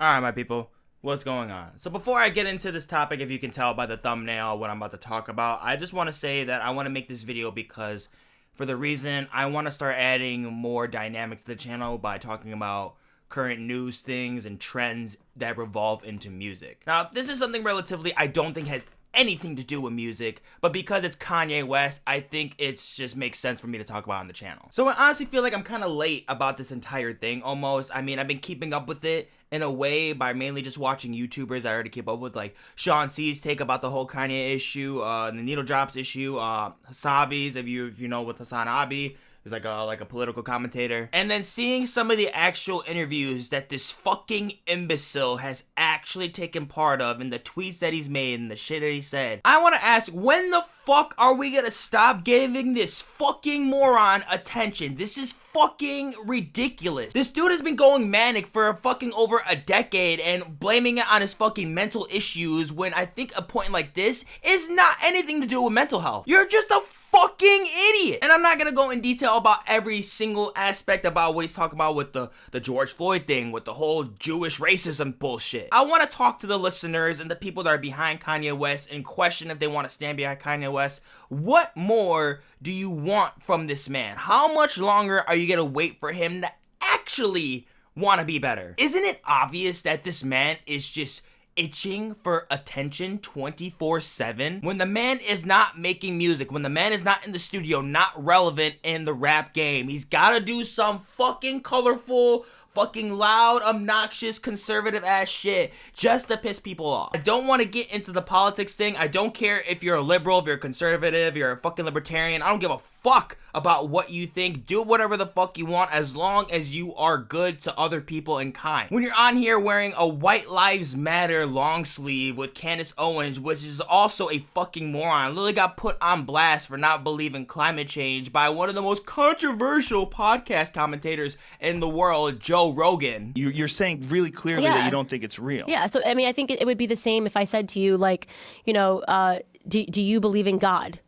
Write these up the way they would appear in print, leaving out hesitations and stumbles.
Alright, my people, what's going on? So before I get into this topic, if you can tell by the thumbnail what I'm about to talk about, I just want to say that I want to make this video because for the reason I want to start adding more dynamic to the channel by talking about current news things and trends that revolve into music. Now, this is something relatively I don't think has anything to do with music, but because it's Kanye West, I think it's just makes sense for me to talk about on the channel. So I honestly feel like I'm kind of late about this entire thing almost. I mean, I've been keeping up with it in a way by mainly just watching YouTubers I already keep up with, like Sean C's take about the whole Kanye issue, the Needle Drops issue, Hasabi's, if you know what Hassan Abi is, like a political commentator, and then seeing some of the actual interviews that this fucking imbecile has actually taken part of and the tweets that he's made and the shit that he said. I want to ask, when the fuck are we gonna stop giving this fucking moron attention? This is fucking ridiculous. This dude has been going manic for fucking over a decade and blaming it on his fucking mental issues when I think a point like this is not anything to do with mental health. You're just a fucking idiot. And I'm not gonna go in detail about every single aspect about what he's talking about with the George Floyd thing, with the whole Jewish racism bullshit. I want to talk to the listeners and the people that are behind Kanye West and question if they want to stand behind Kanye West. What more do you want from this man? How much longer are you gonna wait for him to actually want to be better? Isn't it obvious that this man is just itching for attention 24/7? When the man is not making music, when the man is not in the studio, not relevant in the rap game, he's gotta do some fucking colorful, fucking loud, obnoxious, conservative ass shit just to piss people off. I don't want to get into the politics thing. I don't care if you're a liberal, if you're a conservative, you're a fucking libertarian. I don't give a fuck about what you think. Do whatever the fuck you want as long as you are good to other people and kind. When you're on here wearing a White Lives Matter long sleeve with Candace Owens, which is also a fucking moron, literally got put on blast for not believing climate change by one of the most controversial podcast commentators in the world, Joe Rogan. You're saying really clearly that you don't think it's real. Yeah, so I mean, I think it would be the same if I said to you, like, you know, do you believe in God?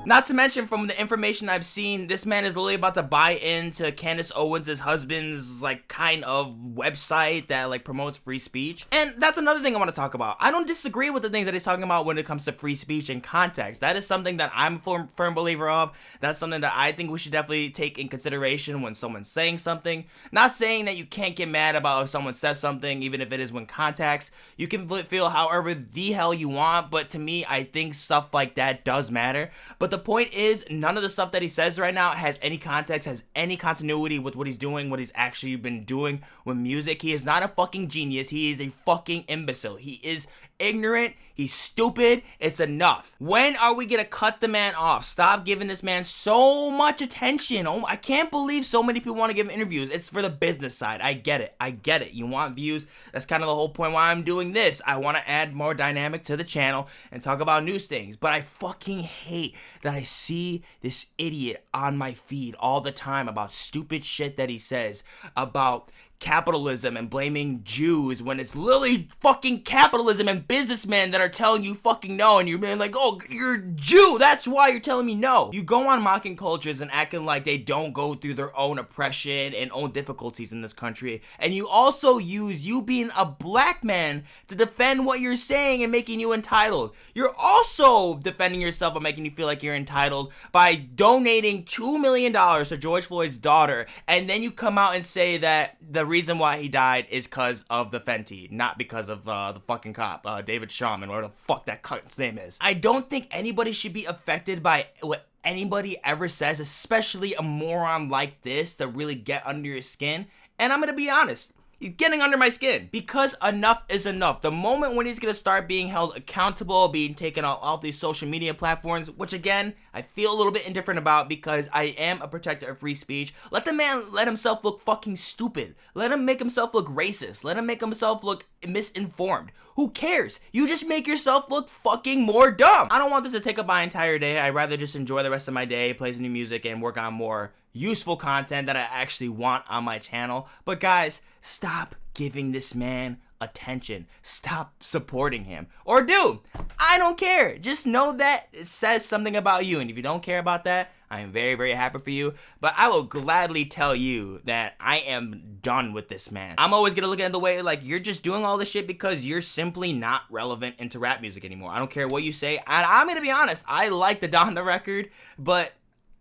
Not to mention, from the information I've seen, this man is literally about to buy into Candace Owens' husband's, like, kind of website that, like, promotes free speech. And that's another thing I want to talk about. I don't disagree with the things that he's talking about when it comes to free speech and context. That is something that I'm a firm believer of. That's something that I think we should definitely take in consideration when someone's saying something. Not saying that you can't get mad about if someone says something, even if it is when context. You can feel however the hell you want, but to me, I think stuff like that does matter. But the point is, none of the stuff that he says right now has any context, has any continuity with what he's doing, what he's actually been doing with music. He is not a fucking genius. He is a fucking imbecile. He is ignorant. He's stupid. It's enough. When are we gonna cut the man off? Stop giving this man so much attention. Oh, I can't believe so many people want to give him interviews. It's for the business side. I get it. I get it. You want views. That's kind of the whole point why I'm doing this. I want to add more dynamic to the channel and talk about news things. But I fucking hate that I see this idiot on my feed all the time about stupid shit that he says about capitalism and blaming Jews when it's literally fucking capitalism and businessmen that are telling you fucking no, and you're being like, oh, you're a Jew, that's why you're telling me no. You go on mocking cultures and acting like they don't go through their own oppression and own difficulties in this country, and you also use you being a black man to defend what you're saying and making you entitled. You're also defending yourself by making you feel like you're entitled by donating $2 million to George Floyd's daughter, and then you come out and say that the reason why he died is because of the Fenty, not because of the fucking cop, David Shaman, whatever the fuck that cunt's name is. I don't think anybody should be affected by what anybody ever says, especially a moron like this, to really get under your skin. And I'm gonna be honest, he's getting under my skin because enough is enough. The moment when he's gonna start being held accountable, being taken off these social media platforms, which again, I feel a little bit indifferent about because I am a protector of free speech. Let the man let himself look fucking stupid. Let him make himself look racist. Let him make himself look misinformed. Who cares? You just make yourself look fucking more dumb. I don't want this to take up my entire day. I'd rather just enjoy the rest of my day, play some new music, and work on more useful content that I actually want on my channel. But guys, stop giving this man attention. Stop supporting him. Or do. I don't care. Just know that it says something about you. And if you don't care about that, I am very, very happy for you. But I will gladly tell you that I am done with this man. I'm always gonna look at it the way, like, you're just doing all this shit because you're simply not relevant into rap music anymore. I don't care what you say. And I'm gonna be honest, I like the Donda record, but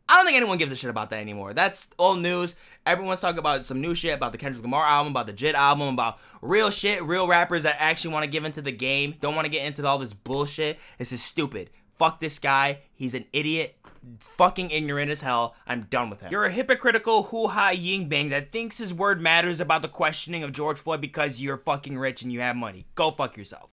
I don't think anyone gives a shit about that anymore. That's old news. Everyone's talking about some new shit, about the Kendrick Lamar album, about the Jit album, about real shit, real rappers that actually want to give into the game, don't want to get into all this bullshit. This is stupid. Fuck this guy. He's an idiot. Fucking ignorant as hell. I'm done with him. You're a hypocritical hoo-ha yingbang that thinks his word matters about the questioning of George Floyd because you're fucking rich and you have money. Go fuck yourself.